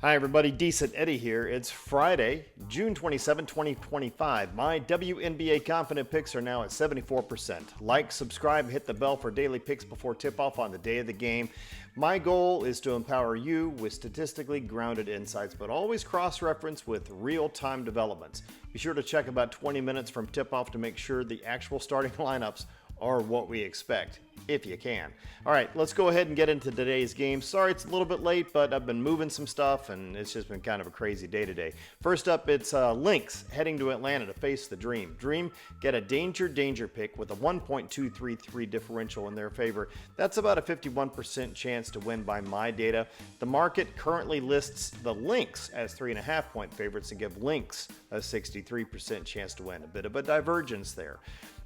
Hi everybody, Decent Eddie here. It's Friday, June 27, 2025. My WNBA confident picks are now at 74%. Like, subscribe, hit the bell for daily picks before tip-off on the day of the game. My goal is to empower you with statistically grounded insights, but always cross-reference with real-time developments. Be sure to check about 20 minutes from tip-off to make sure the actual starting lineups are what we expect, if you can. All right, let's go ahead and get into today's game. Sorry it's a little bit late, but I've been moving some stuff, and it's just been kind of a crazy day today. First up, it's Lynx heading to Atlanta to face the Dream. Dream get a danger pick with a 1.233 differential in their favor. That's about a 51% chance to win by my data. The market currently lists the Lynx as 3.5-point favorites and give Lynx a 63% chance to win. A bit of a divergence there.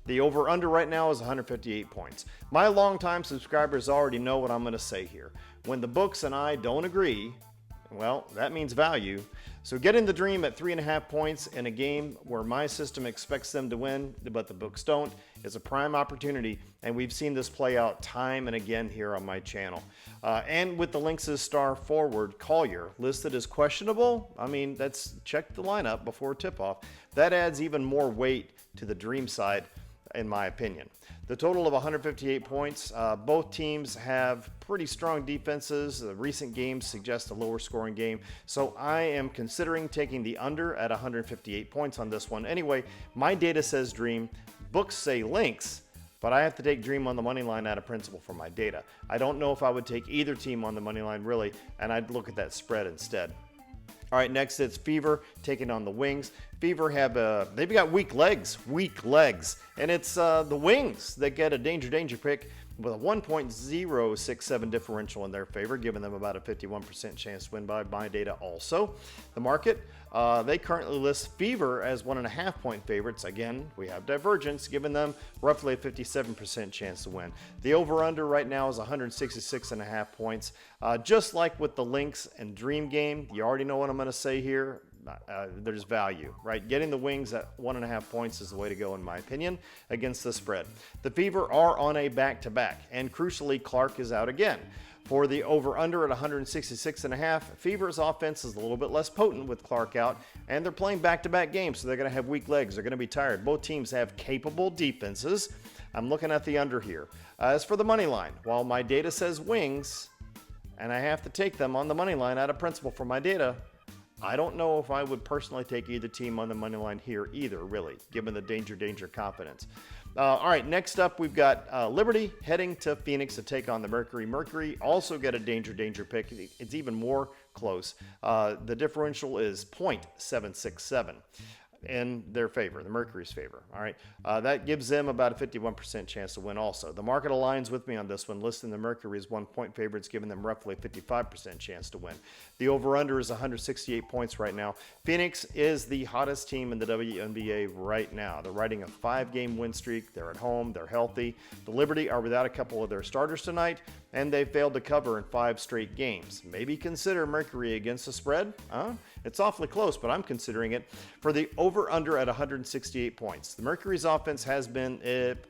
The over-under right now is 158 points. My longtime subscribers already know what I'm going to say here. When the books and I don't agree, well, that means value. So getting the Dream at 3.5 points in a game where my system expects them to win, but the books don't, is a prime opportunity, and we've seen this play out time and again here on my channel. And with the Lynx's star forward, Collier, listed as questionable, I mean, that's check the lineup before tip-off. That adds even more weight to the Dream side, in my opinion. The total of 158 points. Both teams have pretty strong defenses. The recent games suggest a lower scoring game. So I am considering taking the under at 158 points on this one. Anyway, my data says Dream. Books say Lynx, but I have to take Dream on the money line out of principle for my data. I don't know if I would take either team on the money line really, and I'd look at that spread instead. All right, next it's Fever taking on the Wings. Fever they've got weak legs, and it's the Wings that get a danger pick with a 1.067 differential in their favor, giving them about a 51% chance to win by my data also. The market, they currently list Fever as 1.5-point favorites. Again, we have divergence, giving them roughly a 57% chance to win. The over-under right now is 166.5 points. Just like with the Lynx and Dream game, you already know what I'm going to say here. There's value, right? Getting the Wings at 1.5 points is the way to go, in my opinion, against the spread. The Fever are on a back-to-back, and crucially, Clark is out again. For the over-under at 166.5, Fever's offense is a little bit less potent with Clark out, and they're playing back-to-back games, so they're going to have weak legs. They're going to be tired. Both teams have capable defenses. I'm looking at the under here. As for the money line, while my data says Wings, and I have to take them on the money line out of principle for my data, I don't know if I would personally take either team on the money line here either, really, given the danger confidence. All right, next up we've got Liberty heading to Phoenix to take on the Mercury. Mercury also get a danger pick. It's even more close. The differential is 0.767 in their favor, the Mercury's favor. All right, that gives them about a 51% chance to win also. The market aligns with me on this one, listing the Mercury as 1-point favorites, giving them roughly a 55% chance to win. The over-under is 168 points right now. Phoenix is the hottest team in the WNBA right now. They're riding a 5-game win streak. They're at home. They're healthy. The Liberty are without a couple of their starters tonight, and they failed to cover in 5 straight games. Maybe consider Mercury against the spread. It's awfully close, but I'm considering it. For the over-under at 168 points. The Mercury's offense has been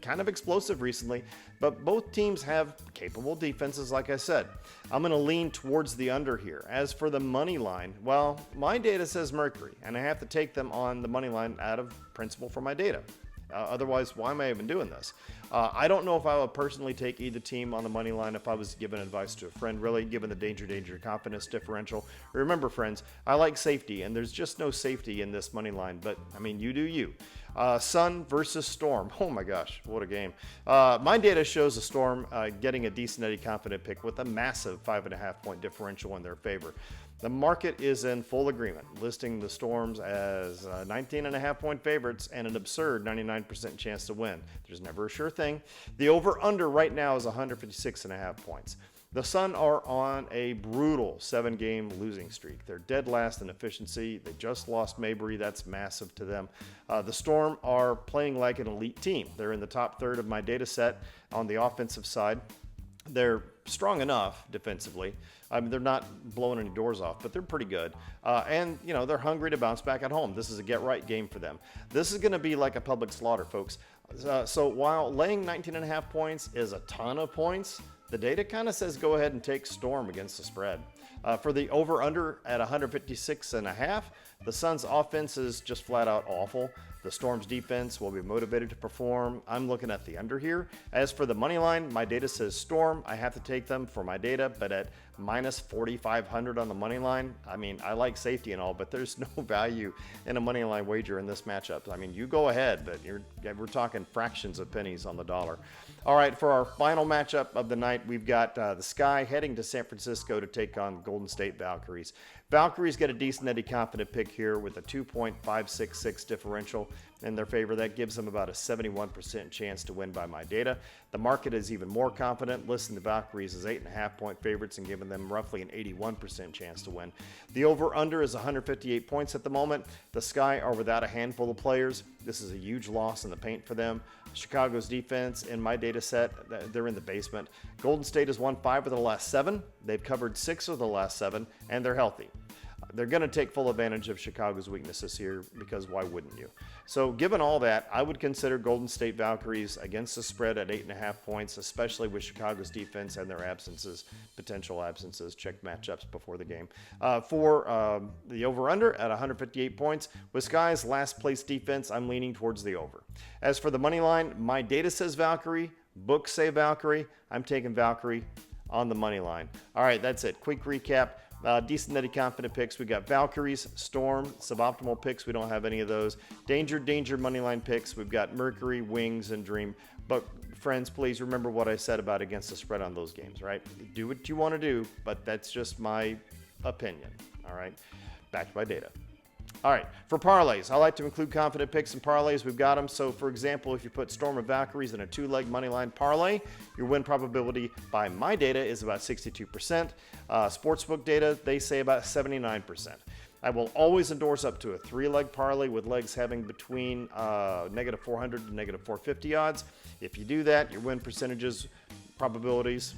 kind of explosive recently, but both teams have capable defenses, like I said. I'm going to lean towards the under here. As for the money line, well, my data says Mercury, and I have to take them on the money line out of principle for my data. Otherwise, why am I even doing this? I don't know if I would personally take either team on the money line if I was giving advice to a friend, really, given the danger confidence differential. Remember, friends, I like safety, and there's just no safety in this money line, but, I mean, you do you. Sun versus Storm. Oh, my gosh, what a game. My data shows the Storm getting a decent Eddie confident pick with a massive 5.5-point differential in their favor. The market is in full agreement, listing the Storms as 19.5-point favorites and an absurd 99% chance to win. There's never a sure thing. The over-under right now is 156.5 points. The Sun are on a brutal 7-game losing streak. They're dead last in efficiency. They just lost Mabry. That's massive to them. The Storm are playing like an elite team. They're in the top third of my data set on the offensive side. They're strong enough defensively. I mean, they're not blowing any doors off, but they're pretty good. And, you know, they're hungry to bounce back at home. This is a get-right game for them. This is going to be like a public slaughter, folks. So while laying 19.5 points is a ton of points, the data kind of says go ahead and take Storm against the spread. For the over-under at 156.5, the Suns' offense is just flat out awful. The Storm's defense will be motivated to perform. I'm looking at the under here. As for the money line, my data says Storm. I have to take them for my data, but at minus 4,500 on the money line, I mean, I like safety and all, but there's no value in a money line wager in this matchup. I mean, you go ahead, but we're talking fractions of pennies on the dollar. All right, for our final matchup of the night, we've got the Sky heading to San Francisco to take on Golden State Valkyries. Valkyries get a decent Eddie confident pick here with a 2.566 differential in their favor. That gives them about a 71% chance to win by my data. The market is even more confident, listing the Valkyries as 8.5-point favorites and giving them roughly an 81% chance to win. The over-under is 158 points at the moment. The Sky are without a handful of players. This is a huge loss in the paint for them. Chicago's defense, in my data set, they're in the basement. Golden State has won 5 of the last 7. They've covered 6 of the last 7, and they're healthy. They're going to take full advantage of Chicago's weaknesses here because why wouldn't you? So given all that, I would consider Golden State Valkyries against the spread at 8.5 points, especially with Chicago's defense and their absences, potential absences. Check matchups before the game. For the over-under at 158 points, with Sky's last place defense, I'm leaning towards the over. As for the money line, my data says Valkyrie, books say Valkyrie. I'm taking Valkyrie on the money line. All right, that's it. Quick recap. Decent Eddie confident picks. We got Valkyries, Storm, suboptimal picks. We don't have any of those. Danger moneyline picks. We've got Mercury, Wings, and Dream. But friends, please remember what I said about against the spread on those games, right? Do what you want to do, but that's just my opinion, all right? Backed by data. All right, for parlays, I like to include confident picks in parlays. We've got them. So, for example, if you put Storm and Valkyries in a 2-leg money line parlay, your win probability by my data is about 62%. Sportsbook data, they say about 79%. I will always endorse up to a 3-leg parlay with legs having between negative 400 to negative 450 odds. If you do that, your win percentages, probabilities,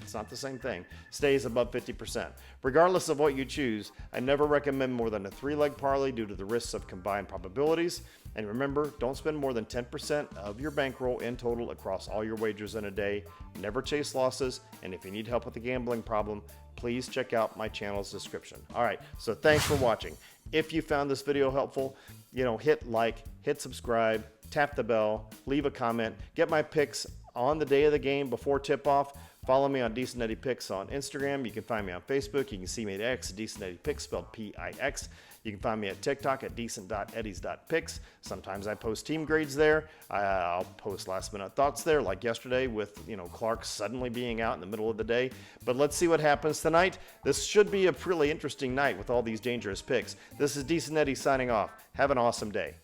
it's not the same thing, stays above 50%. Regardless of what you choose, I never recommend more than a 3-leg parlay due to the risks of combined probabilities. And remember, don't spend more than 10% of your bankroll in total across all your wagers in a day. Never chase losses. And if you need help with a gambling problem, please check out my channel's description. All right, so thanks for watching. If you found this video helpful, hit like, hit subscribe, tap the bell, leave a comment, get my picks on the day of the game before tip-off. Follow me on Decent Eddie Picks on Instagram. You can find me on Facebook. You can see me at X, Decent Eddie Picks, spelled P-I-X. You can find me at TikTok at decent.eddies.picks. Sometimes I post team grades there. I'll post last-minute thoughts there, like yesterday with Clark suddenly being out in the middle of the day. But let's see what happens tonight. This should be a really interesting night with all these dangerous picks. This is Decent Eddie signing off. Have an awesome day.